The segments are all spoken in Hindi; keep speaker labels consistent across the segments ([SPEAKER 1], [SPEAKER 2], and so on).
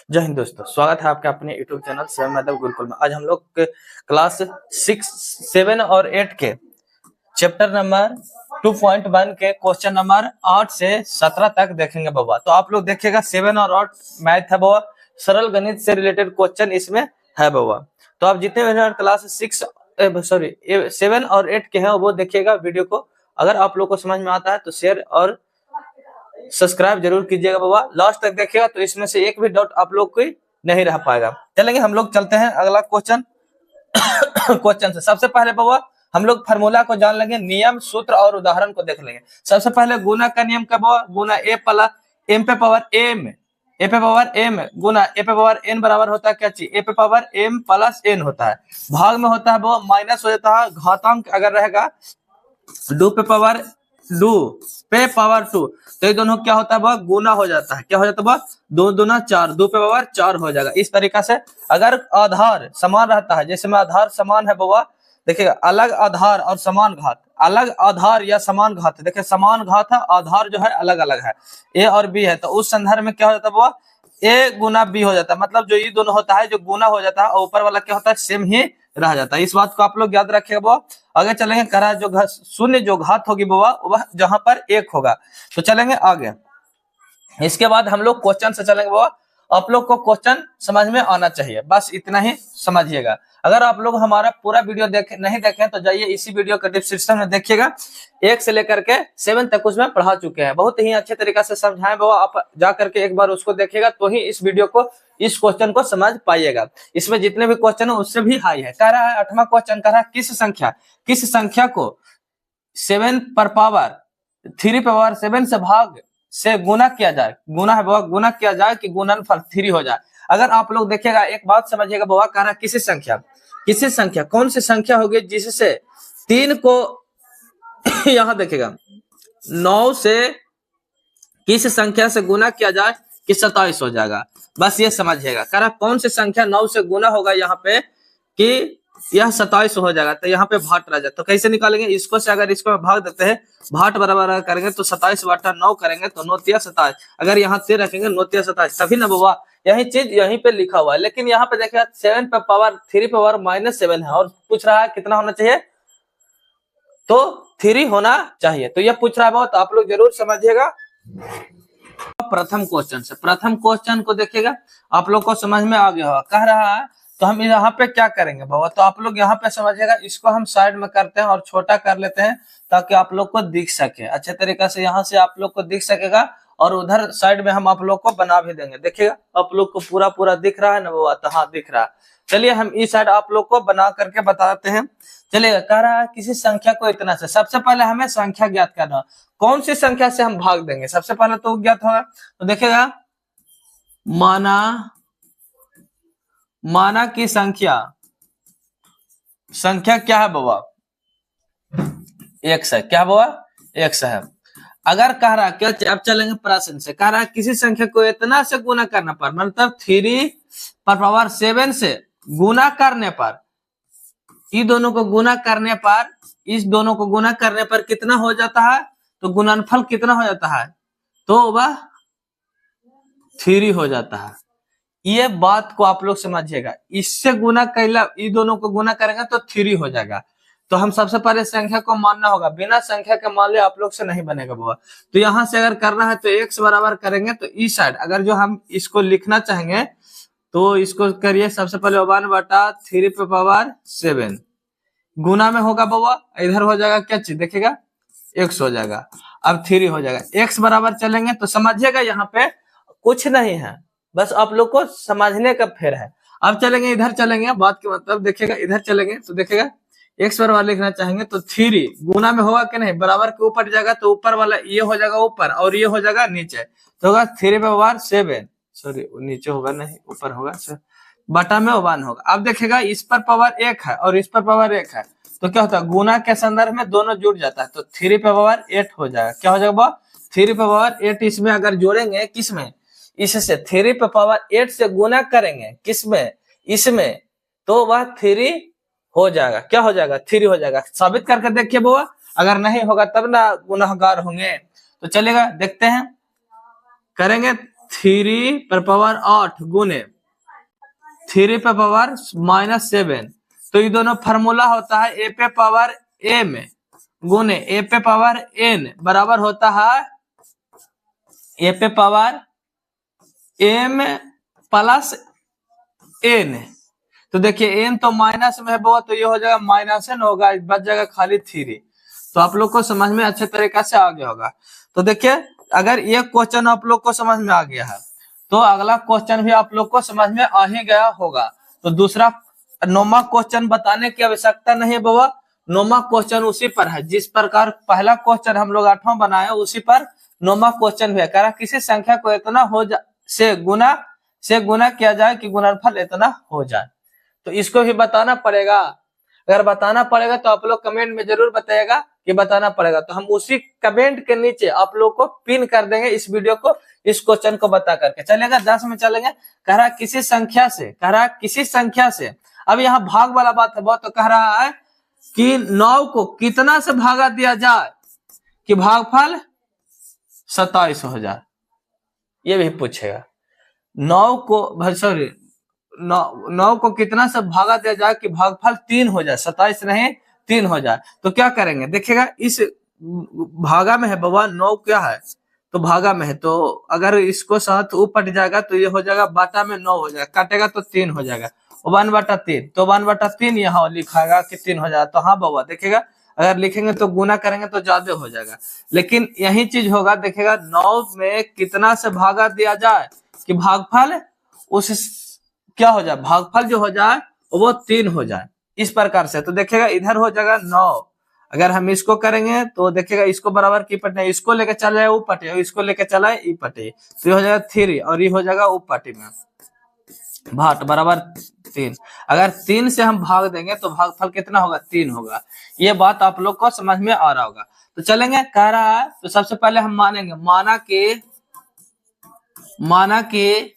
[SPEAKER 1] जय हिंद दोस्तों, स्वागत है आपके अपने यूट्यूब चैनल स्वयं यादव गुरुकुल में। आज हम लोग क्लास 6, 7 और 8 के चैप्टर नंबर 2.1 के क्वेश्चन नंबर 8 से 17 तक देखेंगे बाबा। तो आप लोग देखिएगा 7 और 8 मैथ है बाबा, सरल गणित से रिलेटेड क्वेश्चन इसमें है बाबा। तो आप जितने भी क्लास 7 और 8 के हैं वो देखिएगा वीडियो को। अगर आप लोग को समझ में आता है तो शेयर और सब्सक्राइब जरूर कीजिएगा बाबा। लास्ट तक देखिएगा तो इसमें से एक भी डाउट आप लोग को नहीं रह पाएगा। चलेंगे हम लोग चलते हैं अगला क्वेश्चन क्वेश्चन से। सबसे पहले बाबा हम लोग फार्मूला को जान लेंगे, नियम, सूत्र और उदाहरण को देख लेंगे। सबसे पहले गुना का नियम क्या बाबा? गुना ए प्लस एम पे पावर एम, ए पे पावर एम गुना ए पे पावर एन बराबर होता है क्या चीज? ए पे पावर एम प्लस एन होता है। भाग में होता है बाबा माइनस हो जाता है, घातांक अगर रहेगा डू पे पावर डू पे पावर 2 तो ये दोनों क्या होता है वह गुना हो जाता है। क्या हो जाता है वह? 2 दूना 4, 2 पे पावर 4 हो जाएगा। इस तरीका से अगर आधार समान रहता है, जैसे में आधार समान है बाबा, देखिएगा अलग आधार और समान घात, अलग आधार या समान घात, देखिए समान घात है, आधार जो है अलग अलग है, ए और बी है, तो उस संदर्भ में क्या हो जाता है बाबा? ए गुना बी हो जाता है। मतलब जो ये दोनों होता है जो गुना हो जाता है और ऊपर वाला क्या होता है? सेम ही रह जाता है। इस बात को आप लोग याद रखिएगा बाबा। आगे चलेंगे, करा जो शून्य जो घात होगी बाबा वह जहां पर 1 होगा। तो चलेंगे आगे। इसके बाद हम लोग क्वेश्चन से चलेंगे बाबा। आप लोग को क्वेश्चन समझ में आना चाहिए, बस इतना ही समझिएगा। अगर आप लोग हमारा पूरा वीडियो नहीं देखे तो जाइए इसी वीडियो के डिस्क्रिप्शन में देखिएगा। 1 से लेकर के 7 तक उसमें पढ़ा चुके हैं, बहुत ही अच्छे तरीके से समझाए बाबा। आप जा करके एक बार उसको देखिएगा तो ही इस वीडियो को, इस क्वेश्चन को समझ पाइएगा। इसमें जितने भी क्वेश्चन है उससे भी हाई है। कह रहा है 8वां क्वेश्चन कह रहा है किस संख्या को 7 पर पावर 3 पावर 7 से भाग से गुना किया जाए। गुना है बाबा, गुना किया जाए कि गुणनफल 3 हो जाए। अगर आप लोग देखिएगा एक बात समझिएगा बाबा, कह रहा है किसी संख्या कौन सी संख्या होगी जिससे 3 को यहां देखिएगा 9 से किस संख्या से गुना किया जाए कि 27 हो जाएगा। बस ये समझिएगा, कह रहा कौन सी संख्या 9 से गुना होगा यहाँ पे कि यह 27 हो जाएगा। तो यहाँ पे भाट रह जाए, तो कैसे निकालेंगे? इसको से अगर इसको भाग देते हैं, भाट बराबर करेंगे तो 27 बटा 9 करेंगे तो 9 तिया 27। अगर यहाँ से रखेंगे 9 तिया 27, तभी ना बाबा यही चीज यहीं पे लिखा हुआ है। लेकिन यहाँ पे देखिए 7 पे पावर 3 पावर -7 है और पूछ रहा है कितना होना चाहिए? तो 3 होना चाहिए। तो यह पूछ रहा है बाबा, तो आप लोग जरूर समझिएगा। प्रथम क्वेश्चन को देखिएगा, आप लोग को समझ में आ गया होगा। कह रहा है तो हम यहाँ पे क्या करेंगे बाबा? तो आप लोग यहाँ पे समझिएगा, इसको हम साइड में करते हैं और छोटा कर लेते हैं ताकि आप लोग को दिख सके अच्छे तरीके से। यहाँ से आप लोग को दिख सकेगा और उधर साइड में हम आप लोग को बना भी देंगे। देखिएगा आप लोग को पूरा दिख रहा है ना बाबा? तो हाँ दिख रहा है। चलिए हम इस साइड आप लोग को बना करके बताते हैं। चलिए, कह रहा है किसी संख्या को इतना से। सबसे पहले हमें संख्या ज्ञात करना। कौन सी संख्या से हम भाग देंगे? सबसे पहले तो ज्ञात होगा, तो देखिएगा माना की संख्या क्या है बाबा? x है। क्या बाबा? x है। अगर कह रहा क्या, अब चलेंगे प्रश्न से। कह रहा है किसी संख्या को इतना से गुना करने पर, मतलब 3 पर पावर 7 से गुना करने पर, इस दोनों को गुना करने पर कितना हो जाता है? तो गुणनफल कितना हो जाता है? तो वह 3 हो जाता है। ये बात को आप लोग समझिएगा। इससे गुना कैला, ये दोनों को गुना करेंगे तो 3 हो जाएगा। तो हम सबसे पहले संख्या को मानना होगा, बिना संख्या के मान ले आप लोग से नहीं बनेगा बाबा। तो यहां से अगर करना है तो x बराबर करेंगे, तो इस साइड अगर जो हम इसको लिखना चाहेंगे तो इसको करिए। सबसे पहले 1 बटा 3 पे पावर 7 गुना में होगा बाबा, इधर हो जाएगा क्या चीज? देखिएगा x हो जाएगा, अब 3 हो जाएगा। x बराबर चलेंगे तो समझिएगा यहाँ पे कुछ नहीं है, बस आप लोग को समझने का फेर है। अब चलेंगे इधर, चलेंगे बात के मतलब देखिएगा, इधर चलेंगे तो देखिएगा x बराबर लिखना चाहेंगे तो 3 गुना में होगा कि नहीं? बराबर के ऊपर जाएगा तो ऊपर वाला ये हो जाएगा ऊपर और ये हो जाएगा नीचे, तो होगा 3 पे पावर 7, सॉरी नीचे होगा नहीं ऊपर होगा, बटा में 1 होगा। अब देखिएगा इस पर पावर 1 है और इस पर पावर 1 है, तो क्या होता है? गुना के संदर्भ में दोनों जुड़ जाता है, तो 3 पे पावर 8 हो जाएगा। क्या हो जाएगा? 3 पे पावर 8 इसमें अगर जोड़ेंगे, किसमें? इससे 3 पे पावर 8 से गुना करेंगे, किसमें? इसमें, तो वह 3 हो जाएगा। क्या हो जाएगा? 3 हो जाएगा। साबित करके देखिए बाबा, अगर नहीं होगा तब ना गुनाहगार होंगे। तो चलेगा, देखते हैं, करेंगे 3 पर पावर 8 गुने 3 पे पावर -7। तो ये दोनों फार्मूला होता है ए पे पावर m गुने ए पे पावर n बराबर होता है ए पे पावर m प्लस n। तो देखिए n तो माइनस में है बहुत, तो ये हो जाएगा -n होगा, बच जाएगा खाली 3। तो आप लोग को समझ में अच्छे तरीके से आ गया होगा। तो देखिए अगर ये क्वेश्चन आप लोग को समझ में आ गया है तो अगला क्वेश्चन भी आप लोग को समझ में आ ही गया होगा। तो दूसरा 9वां क्वेश्चन बताने की आवश्यकता नहीं है बाबा, 9वां क्वेश्चन उसी पर है जिस प्रकार पहला क्वेश्चन हम लोग 8वां बनाए उसी पर 9वां क्वेश्चन भी है। कह रहा किसी संख्या को इतना हो से गुना किया जाए कि गुणनफल इतना हो जाए। तो इसको भी बताना पड़ेगा। अगर बताना पड़ेगा तो आप लोग कमेंट में जरूर बताइएगा कि बताना पड़ेगा। तो हम उसी कमेंट के नीचे आप लोग को पिन कर देंगे इस वीडियो को, इस क्वेश्चन को बता करके चलेगा। 10 में चलेंगे। कह रहा किसी संख्या से अब यहाँ भाग वाला बात है बहुत। तो कह रहा है कि 9 को कितना से भागा दिया जाए कि भागफल 27 हो जाए, ये भी पूछेगा। 9 को कितना से भागा दिया जाए कि भागफल 3 हो जाए, 27 नहीं 3 हो जाए। तो क्या करेंगे देखिएगा, इस भागा में है बाबा 9 क्या है तो भागा में है, तो अगर इसको साथ ऊपर जाएगा तो ये हो जाएगा बाटा में 9 हो जाएगा, काटेगा तो 3 हो जाएगा 1/3। तो 1/3 यहाँ लिखाएगा कि 3 हो जाएगा। तो हाँ बाबा देखिएगा अगर लिखेंगे तो गुना करेंगे तो ज्यादा हो जाएगा, लेकिन यही चीज होगा। देखिएगा 9 में कितना से भागा दिया जाए कि भागफल उस क्या हो जाए, भागफल जो हो जाए वो 3 हो जाए, इस प्रकार से। तो देखिएगा इधर हो जाएगा 9, अगर हम इसको करेंगे तो देखिएगा इसको बराबर की पटे, इसको लेके चल जाए ऊ पटे और इसको लेके चला है ई पटे, तो ये हो जाएगा 3 और ये हो जाएगा ऊ पटे में भाट बराबर 3। अगर 3 से हम भाग देंगे तो भागफल कितना होगा 3 होगा। ये बात आप लोग को समझ में आ रहा होगा। तो चलेंगे, कह रहा है तो सबसे पहले हम मानेंगे, माना के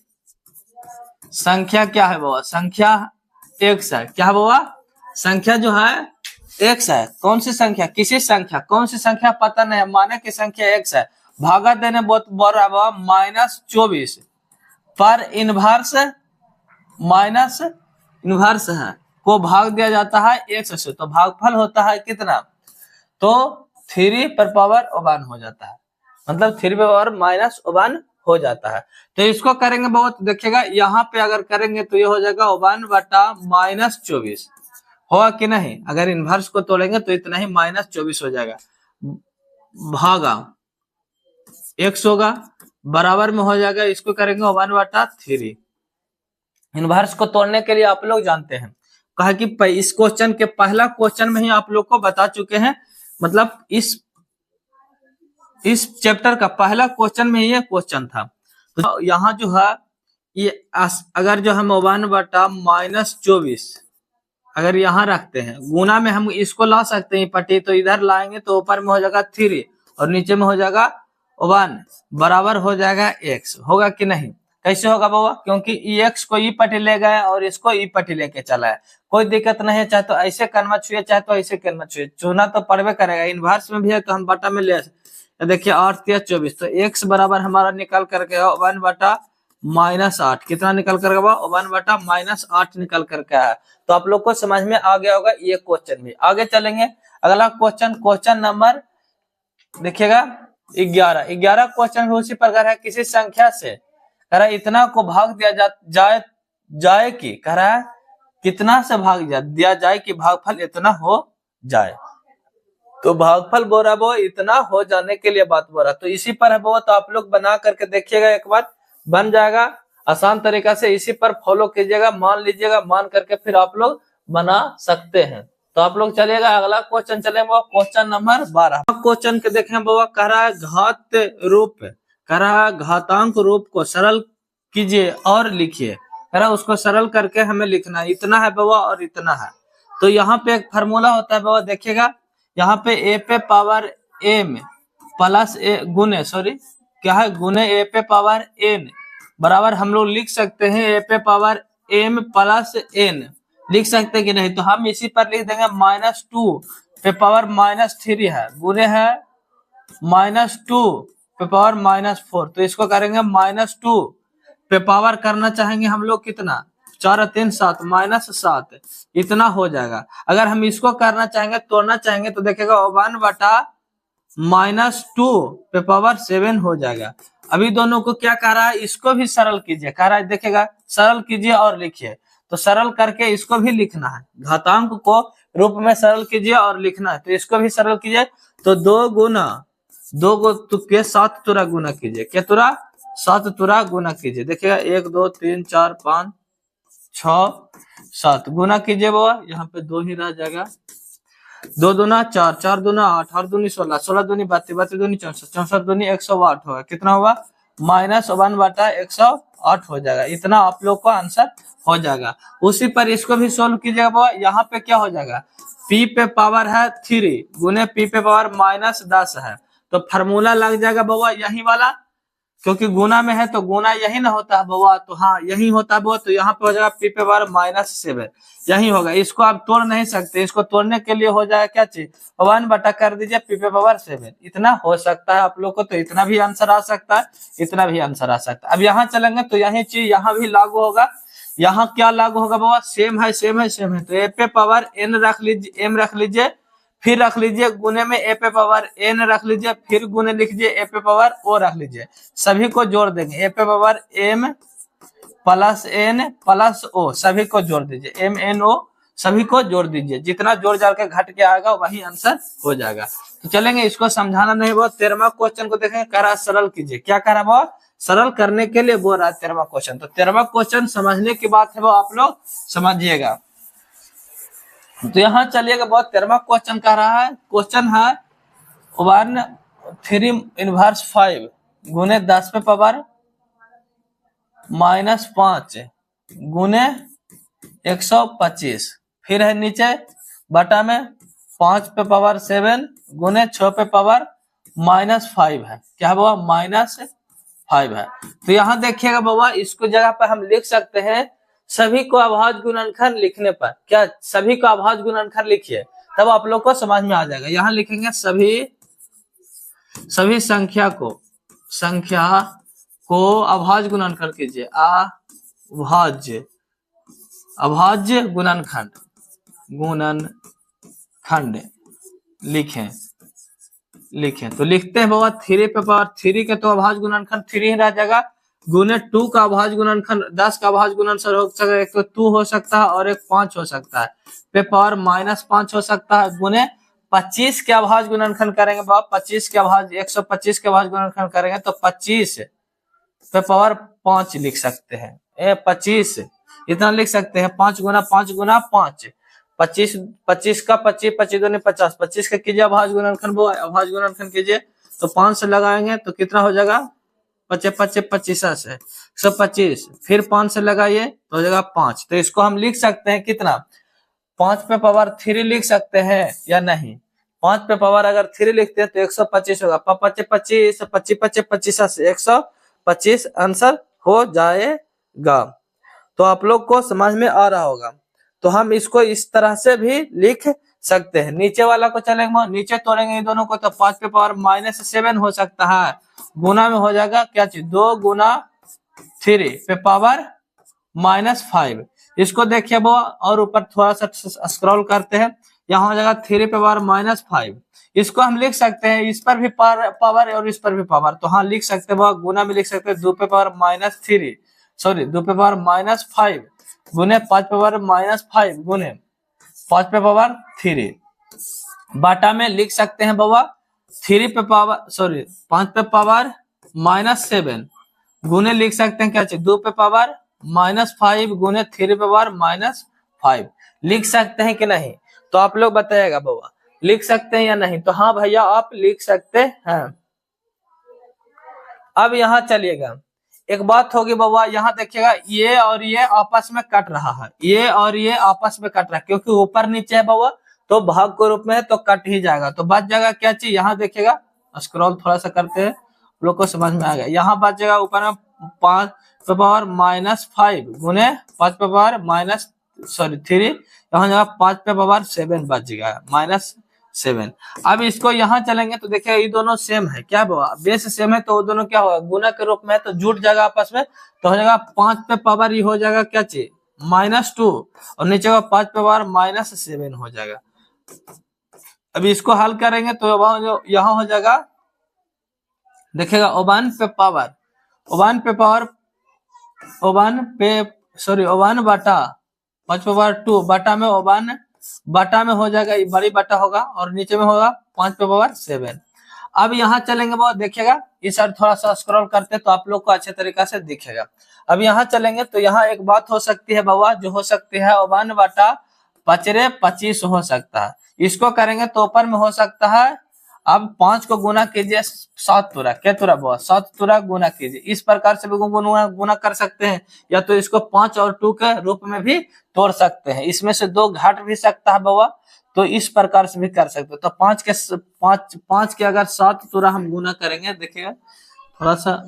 [SPEAKER 1] संख्या क्या है बाबा, संख्या x है। क्या है बाबा, संख्या जो है x है। कौन सी संख्या, किसी संख्या, कौन सी संख्या पता नहीं है, माने की संख्या x है। भागा देने बहुत बड़ा बाबा -24 पर इनवर्स है को भाग दिया जाता है x से, तो भागफल होता है कितना, तो 3 पर पावर 1 हो जाता है, मतलब 3 पर पावर -1 हो जाता है। तो इसको करेंगे बहुत, देखिएगा यहाँ पे अगर करेंगे तो ये हो जाएगा 1/-24 होगा कि नहीं। अगर इनवर्स को तोड़ेंगे तो इतना ही -24 हो जाएगा, भागा x होगा बराबर में हो जाएगा, इसको करेंगे 1/3। इनवर्स को तोड़ने के लिए आप लोग जानते हैं, कहा कि इस क्वेश्चन के पहला क्वेश्चन में ही आप लोग को बता चुके हैं, मतलब इस चैप्टर का पहला क्वेश्चन में ये क्वेश्चन था। तो यहाँ जो है ये अगर जो हम 1/-24 अगर यहाँ रखते हैं, गुना में हम इसको ला सकते हैं पट्टी, तो इधर लाएंगे तो ऊपर में हो जाएगा 3 और नीचे में हो जाएगा 1 बराबर हो जाएगा x, होगा कि नहीं। कैसे होगा बाबा, क्योंकि x को ई पट्टी ले गए और इसको ई पट्टी लेके चला है, कोई दिक्कत नहीं है, चाहे तो ऐसे कर्म छुए चाहे तो ऐसे कर्म छुए, चुना तो पड़वे करेगा। इनवर्स में भी है तो हम बटा में ले, देखिए 8×3 = 24, तो x बराबर हमारा निकल करके 1/-8, कितना निकल कर 1/-8 निकल करके है। तो आप लोग को समझ में आ गया होगा ये क्वेश्चन भी। आगे चलेंगे, अगला क्वेश्चन नंबर देखिएगा 11 क्वेश्चन भी उसी प्रकार है। किसी संख्या से कह रहा है इतना को भाग दिया जाए कि, कह रहा है कितना से भाग दिया जाए कि भागफल इतना हो जाए। तो भागफल बोल रहा वो इतना हो जाने के लिए बात बोल रहा, तो इसी पर है वो। तो आप लोग बना करके देखिएगा, एक बार बन जाएगा आसान तरीका से, इसी पर फॉलो कीजिएगा, मान लीजिएगा, मान करके फिर आप लोग बना सकते हैं। तो आप लोग चलिएगा अगला क्वेश्चन चले बाबा, क्वेश्चन नंबर 12। क्वेश्चन के देखें बाबा, कह रहा है घातांक रूप को सरल कीजिए और लिखिए। कह रहा है उसको सरल करके हमें लिखना है, इतना है बाबा और इतना है। तो यहाँ पे एक फार्मूला होता है बाबा, देखिएगा यहाँ पे a पे पावर m प्लस गुने a पे पावर n बराबर हम लोग लिख सकते हैं a पे पावर m प्लस n, लिख सकते हैं कि नहीं। तो हम इसी पर लिख देंगे -2 पे पावर -3 है, गुने है -2 पे पावर -4, तो इसको करेंगे -2 पे पावर करना चाहेंगे हम लोग कितना, 4 और 3 7 -7, इतना हो जाएगा। अगर हम इसको करना चाहेंगे, तोड़ना चाहेंगे, तो देखिएगा 1/-2 पे पावर 7 हो जाएगा। अभी दोनों को क्या कह रहा है, इसको भी सरल कीजिए, कह रहा है देखिएगा सरल कीजिए और लिखिए, तो सरल करके इसको भी लिखना है, घातांक को रूप में सरल कीजिए और लिखना है, तो इसको भी सरल कीजिए। तो 2 गुना 2 को के 7 तुरा गुना कीजिए, क्या तुरा 7 तुरा गुना कीजिए, देखिएगा 1 2 3 4 5 6 7 गुना कीजिए बाबा, यहाँ पे 2 ही रह जाएगा, 2 दूना 4, 4 दूना 8, 8 दूनी 16, 16 दूनी 32, 32 दूनी 64, 64 दूनी 108 होगा, कितना होगा -1/108 हो जाएगा। इतना आप लोग का आंसर हो जाएगा। उसी पर इसको भी सोल्व कीजिएगा बाबा, यहाँ पे क्या हो जाएगा, p पे पावर है 3 गुने p पे पावर -10 है, तो फार्मूला लग जाएगा बाबा यही वाला, क्योंकि गुना में है तो गुना यही ना होता है बाबा, तो हाँ यही होता है बाबा, तो यहाँ पे हो जाएगा p पे पावर -7 यही होगा। इसको आप तोड़ नहीं सकते, इसको तोड़ने के लिए हो जाएगा क्या चीज, 1 बटा कर दीजिए p पे पावर 7, इतना हो सकता है आप लोग को, तो इतना भी आंसर आ सकता है, इतना भी आंसर आ सकता है। अब यहाँ चलेंगे तो यही चीज यहाँ भी लागू होगा, यहाँ क्या लागू होगा बाबा, सेम है सेम है सेम है, तो a पे पावर n रख लीजिए, m रख लीजिए, फिर रख लीजिए गुने में a पे पावर n रख लीजिए, फिर गुने लिखिए a पे पावर o रख लीजिए, सभी को जोड़ देंगे, a पे power m plus n plus o सभी को जोड़ दीजिए, m n o सभी को जोड़ दीजिए, जितना जोड़ जाड़ के घट के आएगा वही आंसर हो जाएगा। तो चलेंगे, इसको समझाना नहीं बहुत। 13वां क्वेश्चन को देखेंगे, कह रहा सरल कीजिए, क्या कह रहा बहुत, सरल करने के लिए बोल रहा है 13वां क्वेश्चन। तो 13वां क्वेश्चन समझने की बात है वो आप लोग समझिएगा। तो यहाँ चलिएगा बहुत, 13वां क्वेश्चन कह रहा है, क्वेश्चन है 1/3 गुने 10 पे पावर -5 गुने 125, फिर है नीचे बटा में 5 पे पावर 7 गुने 6 पे पावर -5 है, क्या बाबा -5 है। तो यहाँ देखिएगा बाबा, इसको जगह पर हम लिख सकते हैं सभी को अभाज्य गुणनखंड लिखने पर, क्या सभी को अभाज्य गुणनखंड लिखिए, तब आप लोग को समझ में आ जाएगा। यहाँ लिखेंगे सभी संख्या को अभाज्य गुणनखंड कीजिए, अभाज्य गुणनखंड लिखें तो लिखते हैं बाबा 3 पे पावर 3 के तो अभाज्य गुणनखंड 3 ही रह जाएगा, गुने 2 का अभाज्य गुणनखंड 10 का अभाज्य गुणनखंड हो सकता है, एक तो 2 हो सकता है और एक 5 हो सकता है, पे पावर -5 हो सकता है, गुने 25 के अभाज्य गुणनखंड करेंगे बाबा, 25 के अभाज्य 125 के अभाज्य गुणनखंड करेंगे तो 25 पे पावर 5 लिख सकते हैं, 25 इतना लिख सकते हैं, 5 गुना 5 गुना 5, 25 25 का 25 25 दूनी 50, 25 का कीजिए अभाज्य गुणनखंड, वो अभाज्य गुणनखंड कीजिए तो 5 से लगाएंगे तो कितना हो जाएगा, 25 25 25 से 125, फिर 5 से लगाइए तो हो जाएगा 5। तो इसको हम लिख सकते हैं कितना, 5 पे पावर 3 लिख सकते हैं या नहीं, 5 पे पावर अगर 3 लिखते हैं तो 125 होगा, 25 25 25 25 25 से 125 आंसर हो जाएगा। तो आप लोग को समझ में आ रहा होगा। तो हम इसको इस तरह से भी लिख सकते हैं। नीचे वाला को चलेंगे, नीचे तोड़ेंगे इन दोनों को तो 5 पे पावर -7 हो सकता है, गुना में हो जाएगा क्या चीज, 2 गुना 3 पे पावर -5, इसको देखिए वो, और ऊपर थोड़ा सा स्क्रॉल करते हैं, यहाँ हो जाएगा 3 पे पावर -5, इसको हम लिख सकते हैं इस पर भी पावर और इस पर भी पावर, तो हाँ लिख सकते हैं, गुना में लिख सकते हैं 2 पे पावर -3 सॉरी 2 पे पावर -5 गुने 5 पे पावर -5 गुने 5 पे पावर 3, बाटा में लिख सकते हैं बाबा 3 पे पावर 5 पे पावर -7 गुने लिख सकते हैं क्या चाहिए, 2 पे पावर -5 गुने 3 पे पावर -5 लिख सकते हैं कि नहीं, तो आप लोग बताइएगा बाबा लिख सकते हैं या नहीं। तो हाँ भैया आप लिख सकते हैं। अब यहाँ चलिएगा, एक बात होगी बाबा, यहाँ देखिएगा ये और ये आपस में कट रहा है, ये और ये आपस में कट रहा है, क्योंकि ऊपर नीचे है बाबा तो भाग के रूप में है तो कट ही जाएगा, तो बच जाएगा क्या चीज, यहाँ देखिएगा स्क्रॉल थोड़ा सा करते हैं, लोग को समझ में आ गया, यहाँ बच जाएगा ऊपर में 5 पे पावर -5 गुने 5 पे पावर 3, यहाँ जाएगा 5 पे पावर 7 बच जाएगा 7। अब इसको यहाँ चलेंगे तो देखिए ये दोनों सेम है, क्या बाबा बेस सेम है, तो वो दोनों क्या होगा गुना के रूप में, तो जुट जाएगा आपस में, तो हो जाएगा 5 पे पावर ये हो जाएगा क्या चीज -2 और नीचे का 5 पे पावर -7 हो जाएगा। अभी इसको हल करेंगे तो यहाँ हो जाएगा देखिएगा ओवन बटा 5 पे पावर 2 बटा में ओवन बटा में हो जाएगा, ये बड़ी बटा होगा और नीचे में होगा 5 पे पावर 7। अब यहाँ चलेंगे बहुत देखिएगा, इस साइड थोड़ा सा स्क्रॉल करते तो आप लोग को अच्छे तरीका से दिखेगा। अब यहाँ चलेंगे तो यहाँ एक बात हो सकती है बाबा, जो हो सकती है 1 बटा 5 हो सकता है। इसको करेंगे तो ऊपर में हो सकता है, अब 5 को गुना कीजिए 7 तुरा, क्या तुरा बाबा 7 तुरा गुना कीजिए, इस प्रकार से भी गुना कर सकते हैं, या तो इसको 5 और 2 के रूप में भी तोड़ सकते हैं, इसमें से 2 घट भी सकता है बाबा, तो इस प्रकार से भी कर सकते हैं। तो 5 के अगर 7 तुरा हम गुना करेंगे, देखिएगा थोड़ा सा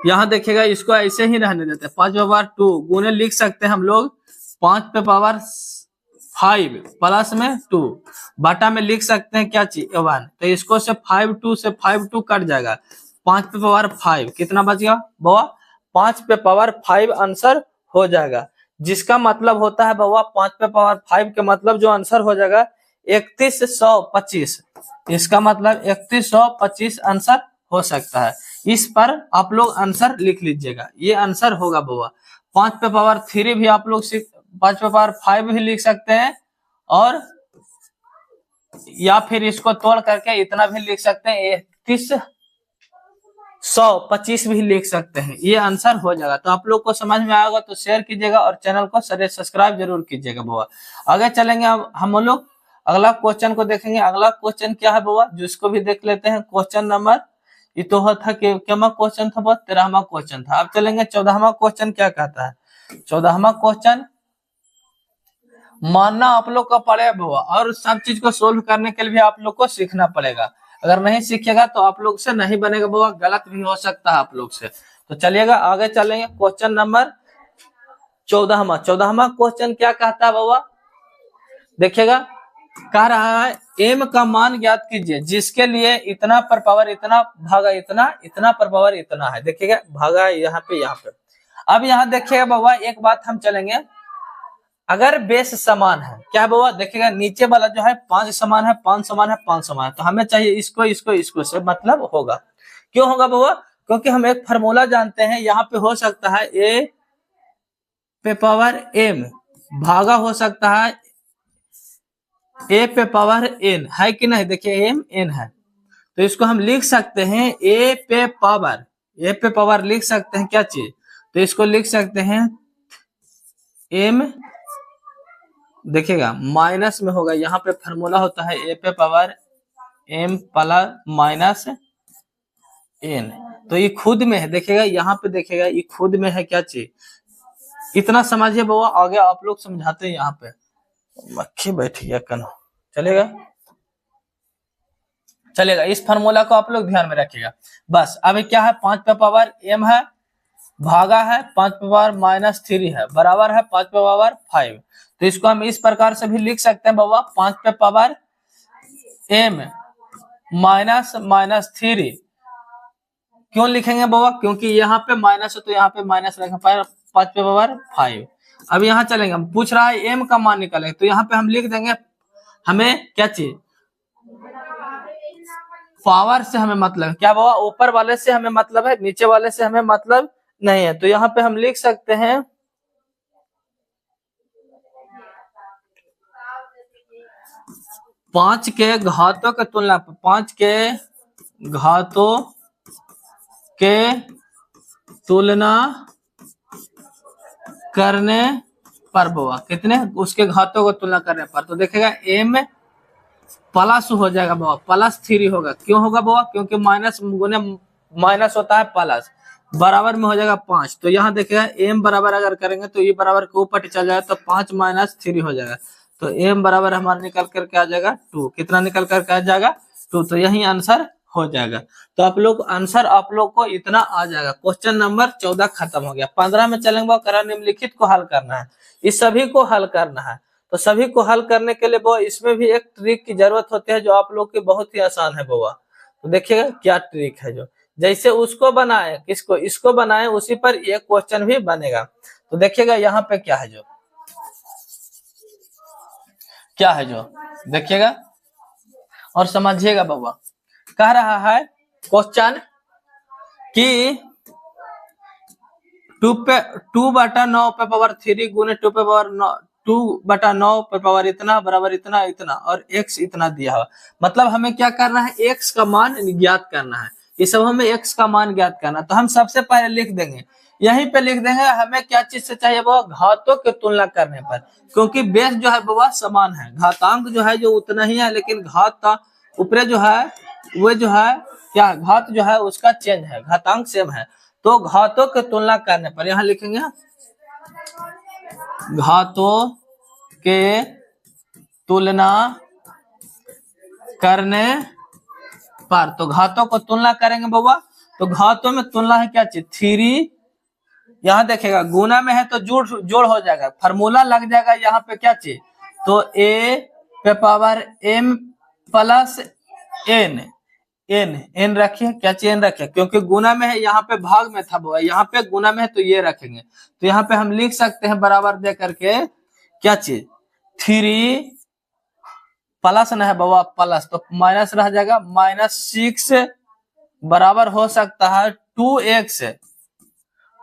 [SPEAKER 1] यहाँ देखिएगा, इसको ऐसे ही रहने देते हैं, 5 पे पावर 2 गुने लिख सकते हैं हम लोग 5 पे पावर 5 प्लस में 2 बटा में लिख सकते हैं क्या चीज 1, तो इसको से 5 2 कट जाएगा, 5 पे पावर 5 कितना बच गया बाबा 5 पे पावर 5 आंसर हो जाएगा, जिसका मतलब होता है बाबा 5 पे पावर 5 के मतलब जो आंसर हो जाएगा 3125, इसका मतलब 3125 आंसर हो सकता है। इस पर आप लोग आंसर लिख लीजिएगा, ये आंसर होगा बाबा। 5 पे पावर 3 भी आप लोग 5 पे पावर 5 भी लिख सकते हैं, और या फिर इसको तोड़ करके इतना भी लिख सकते हैं 3125 भी लिख सकते हैं, ये आंसर हो जाएगा। तो आप लोग को समझ में आएगा तो शेयर कीजिएगा और चैनल को सब्सक्राइब जरूर कीजिएगा बाबा। आगे चलेंगे, अब हम लोग अगला क्वेश्चन को देखेंगे। अगला क्वेश्चन क्या है बाबा, जिसको भी देख लेते हैं। क्वेश्चन नंबर ये तो था कि क्या क्वेश्चन था, 13वां क्वेश्चन था। अब चलेंगे 14वां क्वेश्चन क्या कहता है। 14वां क्वेश्चन मानना आप लोग का पड़ेगा बाबा, और सब चीज को सोल्व करने के लिए भी आप लोग को सीखना पड़ेगा, अगर नहीं सीखेगा तो आप लोग से नहीं बनेगा बाबा, गलत भी हो सकता है आप लोग से। तो चलिएगा आगे चलेंगे। क्वेश्चन नंबर 14वां क्वेश्चन क्या कहता है बाबा, देखिएगा कह रहा है m का मान ज्ञात कीजिए जिसके लिए इतना पर पावर इतना भागा इतना, इतना पर पावर इतना है। देखिएगा भागा यहाँ पे। अब यहाँ देखिएगा बाबा एक बात हम चलेंगे, अगर बेस समान है क्या बाबा, देखिएगा नीचे वाला जो है 5 समान है, 5 समान है, 5 समान है, तो हमें चाहिए इसको से मतलब होगा। क्यों होगा बाबा, क्योंकि हम एक फार्मूला जानते हैं, यहाँ पे हो सकता है a पे पावर m भागा हो सकता है a पे पावर n, है कि नहीं। देखिए m n है, तो इसको हम लिख सकते हैं a पे पावर लिख सकते हैं क्या चीज, तो इसको लिख सकते हैं m, देखिएगा माइनस में होगा, यहाँ पे फार्मूला होता है a पे power m plus minus n, तो ये खुद में है। देखिएगा यहाँ पे देखिएगा ये खुद में है क्या चीज, इतना समझिए बाबा, आगे आप लोग समझाते हैं। यहाँ पे मक्खी बैठी है कनो, चलेगा इस फार्मूला को आप लोग ध्यान में रखिएगा बस। अभी क्या है 5 पे पावर m है, भागा है 5 पे पावर -3 है, बराबर है 5 पे पावर 5, तो इसको हम इस प्रकार से भी लिख सकते हैं बाबा 5 पे पावर m -3। क्यों लिखेंगे बाबा, क्योंकि यहाँ पे माइनस है तो यहाँ पे माइनस रखें 5 पे पावर 5। अब यहाँ चलेंगे, हम पूछ रहा है m का मान निकालेंगे, तो यहाँ पे हम लिख देंगे, हमें क्या चीज पावर से हमें मतलब क्या बाबा, ऊपर वाले से हमें मतलब है, नीचे वाले से हमें मतलब नहीं है, तो यहाँ पे हम लिख सकते हैं 5 के घातों के तुलना 5 के घातों के तुलना करने पर बाबा, कितने उसके घातों को तुलना करने पर, तो देखेगा m प्लस हो जाएगा बाबा, +3 होगा। क्यों होगा बाबा, क्योंकि माइनस गुने माइनस होता है प्लस, बराबर में हो जाएगा 5, तो यहाँ देखेगा m बराबर अगर करेंगे तो ये बराबर के ऊपर चल जाएगा, तो 5 - 3 हो जाएगा, तो m बराबर हमारा निकल करके आ जाएगा 2। कितना निकल करके आ जाएगा 2, तो यही आंसर हो जाएगा। तो आप लोग आंसर आप लोग को इतना आ जाएगा। क्वेश्चन नंबर 14 खत्म हो गया। 15 में चलेंगे वो करा निम्नलिखित को हल करना है। इस सभी को हल करना है। तो सभी को हल करने के लिए वो इसमें भी एक ट्रिक की जरूरत होती है जो आप लोग की बहुत ही आसान है बुआ। तो देखिएगा क्या ट्रिक है। जो जैसे उसको बनाए किसको इसको बनाए उसी पर एक क्वेश्चन भी बनेगा। तो देखिएगा यहाँ पे क्या है जो देखिएगा और समझिएगा बाबा। कह रहा है क्वेश्चन कि 2/9 पे पावर 3 गुने 2/9 पे पावर इतना बराबर इतना इतना और x इतना दिया हुआ। मतलब हमें क्या करना है, x का मान ज्ञात करना है। ये सब हमें x का मान ज्ञात करना। तो हम सबसे पहले लिख देंगे, यहीं पे लिख देंगे हमें क्या चीज से चाहिए बाबा, घातों की तुलना करने पर। क्योंकि बेस जो है बाबा समान है, घातांक जो है जो उतना ही है, लेकिन घात ऊपर जो है वो जो है क्या घात जो है उसका चेंज है, घातांक सेम है। तो घातों की तुलना करने पर यहां लिखेंगे घातों के तुलना करने पर। तो घातों को तुलना करेंगे बाबा। तो घातों में तुलना है क्या चीज 3। यहाँ देखेगा गुना में है तो जोड़ हो जाएगा, फार्मूला लग जाएगा यहाँ पे क्या चीज, तो a पे पावर m प्लस n रखिए। क्या चीज n रखिए, क्योंकि गुना में है, यहाँ पे भाग में था वो, यहाँ पे गुना में है तो ये रखेंगे। तो यहाँ पे हम लिख सकते हैं बराबर दे करके क्या चीज 3 प्लस न है बाबा प्लस, तो माइनस रह जाएगा -6 बराबर हो सकता है 2x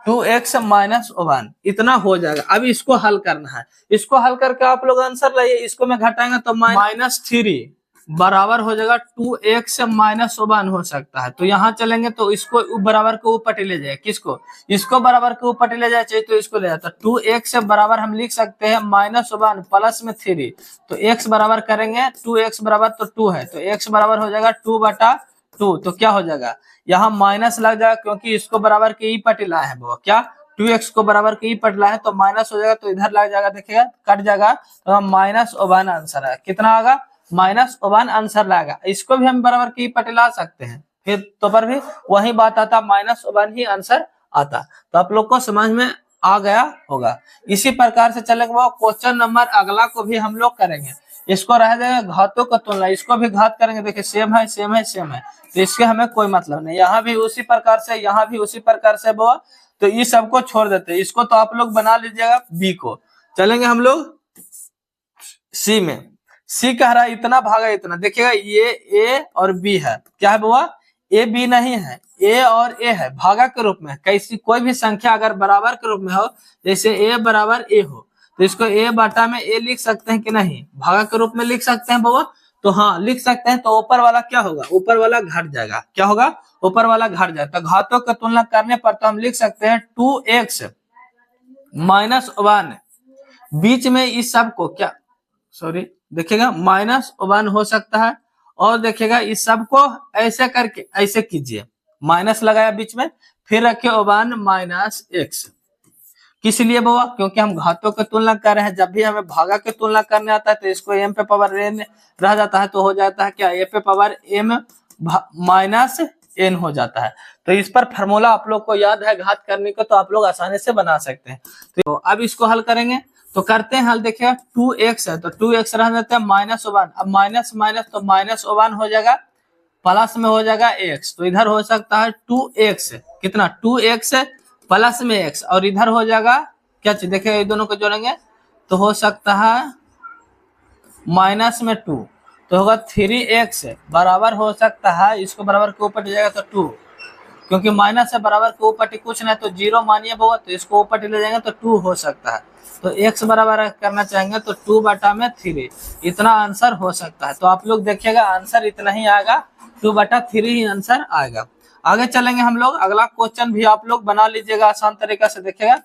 [SPEAKER 1] -1 इतना हो जाएगा। अब इसको हल करना है। इसको हल करके आप लोग आंसर लाइए। इसको में घटाएंगे तो -3 बराबर हो जाएगा 2x -1 हो सकता है। तो यहाँ चलेंगे तो इसको बराबर के ऊपर ले जाए, किसको इसको बराबर के ऊपर ले जाए चाहिए तो इसको ले जाता। 2x बराबर हम लिख सकते हैं -1 प्लस में 3। तो x बराबर करेंगे 2x बराबर तो 2 है, तो x बराबर हो जाएगा 2/2। तो क्या हो जाएगा यहाँ माइनस लग जाएगा, क्योंकि इसको बराबर के ई पटिला है वो क्या 2x को बराबर के ई पटिला है, तो माइनस हो जाएगा। तो इधर लग जाएगा, देखिएगा कट जाएगा, तो -1 आंसर है। कितना आएगा -1 आंसर लाएगा। इसको भी हम बराबर के ई पटिला सकते हैं, फिर तो पर भी वही बात आता, -1 ही आंसर आता। तो आप लोग को समझ में आ गया होगा। इसी प्रकार से चलेगा वो क्वेश्चन नंबर अगला को भी हम लोग करेंगे। इसको रह जाएगा घातों का तुलना, इसको भी घात करेंगे। देखिए सेम है तो इसके हमें कोई मतलब नहीं। यहाँ भी उसी प्रकार से, यहाँ भी उसी प्रकार से वो, तो इस सबको छोड़ देते हैं। इसको तो आप लोग बना लीजिएगा बी को। चलेंगे हम लोग सी में। सी कह रहा है इतना भागा इतना। देखिएगा ये ए और बी है, क्या है बुआ ए बी नहीं है, ए और ए है भागा के रूप में। कैसी कोई भी संख्या अगर बराबर के रूप में हो, जैसे ए बराबर ए हो, तो इसको ए बटा में ए लिख सकते हैं कि नहीं, भागा के रूप में लिख सकते हैं बुआ। तो हाँ लिख सकते हैं। तो ऊपर वाला क्या होगा, ऊपर वाला घट जाएगा। क्या होगा, ऊपर वाला घट जाएगा। तो घातों की तुलना करने पर तो हम लिख सकते हैं 2x -1 बीच में इस सब को क्या देखिएगा -1 हो सकता है। और देखिएगा इस सब को ऐसे करके ऐसे कीजिए, माइनस लगाया बीच में, फिर रखे 1 -x। किस लिए बाबा, क्योंकि हम घातों की तुलना कर रहे हैं। जब भी हमें भागा की तुलना करने आता है तो इसको m पे पावर n रह जाता है, तो हो जाता है क्या a पे पावर m -n हो जाता है। तो इस पर फार्मूला आप लोग को याद है घात करने को, तो आप लोग आसानी से बना सकते हैं। तो अब इसको हल करेंगे, तो करते हैं हल। देखिए 2x है तो 2x रह जाता है -1। अब माइनस तो -1 हो जाएगा, प्लस में हो जाएगा x। तो इधर हो सकता है 2x कितना 2x प्लस में x, और इधर हो जाएगा क्या चीज, देखिए ये दोनों को जोड़ेंगे तो हो सकता है माइनस में 2, तो होगा 3x बराबर हो सकता है, इसको बराबर के ऊपर जाएगा तो 2, क्योंकि माइनस है बराबर के ऊपर कुछ नहीं तो 0 मानिए बहुत, तो इसको ऊपर ले जाएंगे तो 2 हो सकता है। तो x बराबर करना चाहेंगे तो 2/3 इतना आंसर हो सकता है। तो आप लोग देखिएगा आंसर इतना ही आएगा, 2/3 ही आंसर आएगा। आगे चलेंगे हम लोग। अगला क्वेश्चन भी आप लोग बना लीजिएगा आसान तरीका से। देखिएगा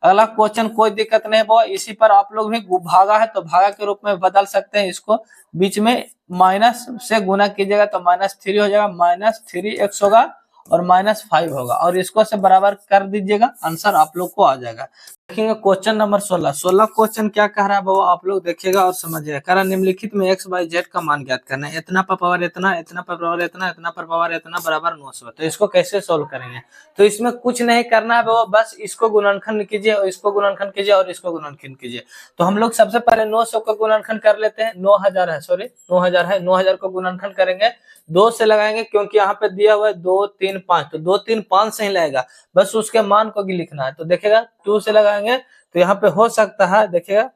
[SPEAKER 1] अगला क्वेश्चन कोई दिक्कत नहीं है, इसी पर आप लोग भी भागा है तो भागा के रूप में बदल सकते हैं। इसको बीच में माइनस से गुना कीजिएगा तो -3 हो जाएगा, -3x होगा और -5 होगा, और इसको से बराबर कर दीजिएगा, आंसर आप लोग को आ जाएगा। देखेंगे क्वेश्चन नंबर 16 क्वेश्चन क्या कह रहा है बाबा, आप लोग देखिएगा और समझिएगा। कह रहा निम्नलिखित में x y z का मान ज्ञात करना है, इतना पर पावर इतना, इतना पर पावर इतना, इतना पर पावर इतना बराबर 900। तो इसको कैसे सोल्व करेंगे? तो इसमें कुछ नहीं करना है बाबा, बस इसको गुणनखंड कीजिए और इसको गुणनखंड कीजिए और इसको गुणनखंड कीजिए। तो हम लोग सबसे पहले 900 का गुणनखंड कर लेते हैं, 9000 है, सॉरी 9000 है, 9000 को गुणनखंड करेंगे, 2 से लगाएंगे क्योंकि यहाँ पे दिया हुआ है 2 3 5, तो 2 3 5 से ही लगेगा, बस उसके मान को भी लिखना है। तो देखिएगा 2 से लगाएंगे तो यहाँ पे हो सकता है, देखिएगा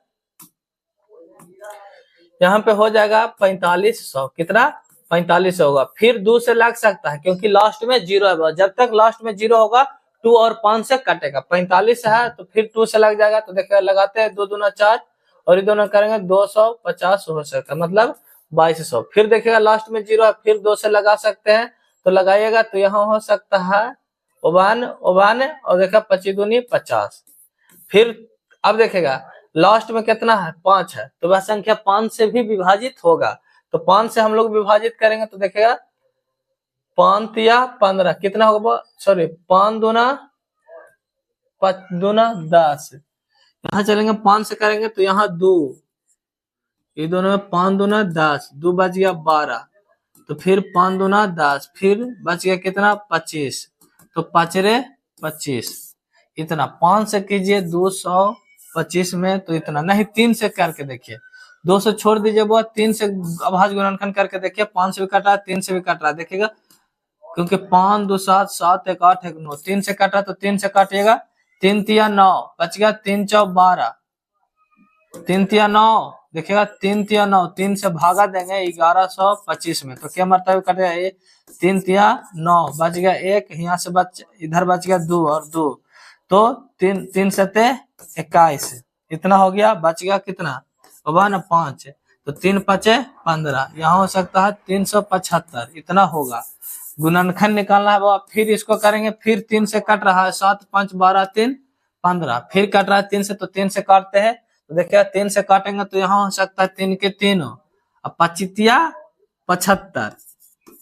[SPEAKER 1] यहाँ पे हो जाएगा 4500, कितना 4500 होगा। फिर 2 से लग सकता है क्योंकि लास्ट में 0 है, जब तक लास्ट में 0 होगा 2 और 5 से कटेगा, 45 है तो फिर 2 से लग जाएगा। तो देखिएगा लगाते हैं, 2 दूना 4 और ये दोनों करेंगे 250 हो सकता है, मतलब 2200। फिर देखिएगा लास्ट में 0 है, फिर 2 से लगा सकते हैं, तो लगाइएगा तो यहाँ हो सकता है 52 और देखा 25 दूनी 50। फिर अब देखेगा लास्ट में कितना है 5 है, तो वह संख्या 5 से भी विभाजित होगा, तो 5 से हम लोग विभाजित करेंगे तो देखेगा 5 या 15 कितना होगा, सॉरी 5 दूना 10, यहाँ चलेंगे 5 से करेंगे तो यहाँ 2, ये दोनों में 5 दूना 10, 2 बच गया 12, तो फिर 5 दूना 10, फिर बच गया कितना 25, तो 5 रे 25, इतना 5 से कीजिए 225 में, तो इतना नहीं 3 से करके देखिए, 2 से छोड़ दीजिए वो, 3 से अभाज्य गुणनखंड करके देखिए, 5 से भी कट रहा है 3 से भी कट रहा है, देखिएगा क्योंकि 5 2 7 7 1 8 1 9, 3 से कटा तो 3 से काटिएगा, 3 तिया 9 बच गया, 3 चौ 12, 3 तिया 9, देखिएगा 3 तिया 9, 3 से भागा देंगे 1125 में, तो क्या मतलब कटेगा, 3 तिया 9 बच गया 1, यहाँ से बच इधर बच गया 2 और 2, तो 3 सते 21, इतना हो गया, बच गया कितना 5, तो 3 5 15, यहाँ हो सकता है 375, इतना होगा। गुणनखंड निकालना है बाबा, फिर इसको करेंगे, फिर 3 से कट रहा है, 7 5 12 3 15, फिर कट रहा है 3 से, तो 3 से काटते हैं, तो देखिए 3 से काटेंगे तो यहाँ हो सकता है 3 के 3, अब 25 75,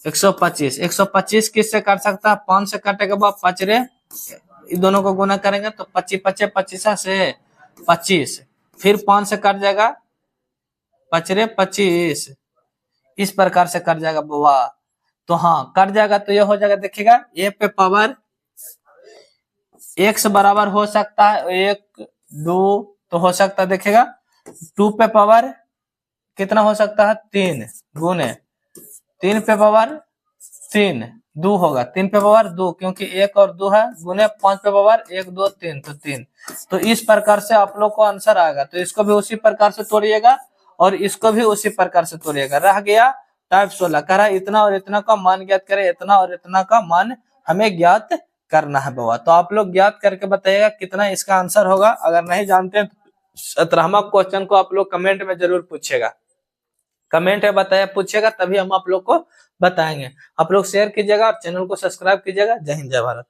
[SPEAKER 1] 125, 125 किससे काट सकता है, 5 से काटेगा बाद 5 रे, दोनों को गुना करेंगे तो 25 25 25 से 25, फिर 5 से कट जाएगा 5 रे 25, इस प्रकार से कट जाएगा बाबा। तो हाँ कट जाएगा तो ये हो जाएगा, देखिएगा ए पे पावर x बराबर हो सकता है 1 2, तो हो सकता है देखिएगा 2 पे पावर कितना हो सकता है 3 गुने 3 पे पावर 3 2 होगा, 3 पे पावर 2 क्योंकि 1 और 2 है, गुने 5 पे पावर 1 2 3, तो 3, तो इस प्रकार से आप लोग को आंसर आएगा। तो इसको भी उसी प्रकार से तोड़िएगा और इसको भी उसी प्रकार से तोड़िएगा। रह गया टाइप 16, कह रहा है इतना और इतना का मान ज्ञात करें, इतना और इतना का मान हमें ज्ञात करना है बाबा। तो आप लोग ज्ञात करके बताइएगा कितना इसका आंसर होगा। अगर नहीं जानते 17वां क्वेश्चन को आप लोग कमेंट में जरूर पूछेगा, कमेंट में बताया पूछेगा, तभी हम आप लोग को बताएंगे। आप लोग शेयर कीजिएगा और चैनल को सब्सक्राइब कीजिएगा। जय हिंद जय भारत।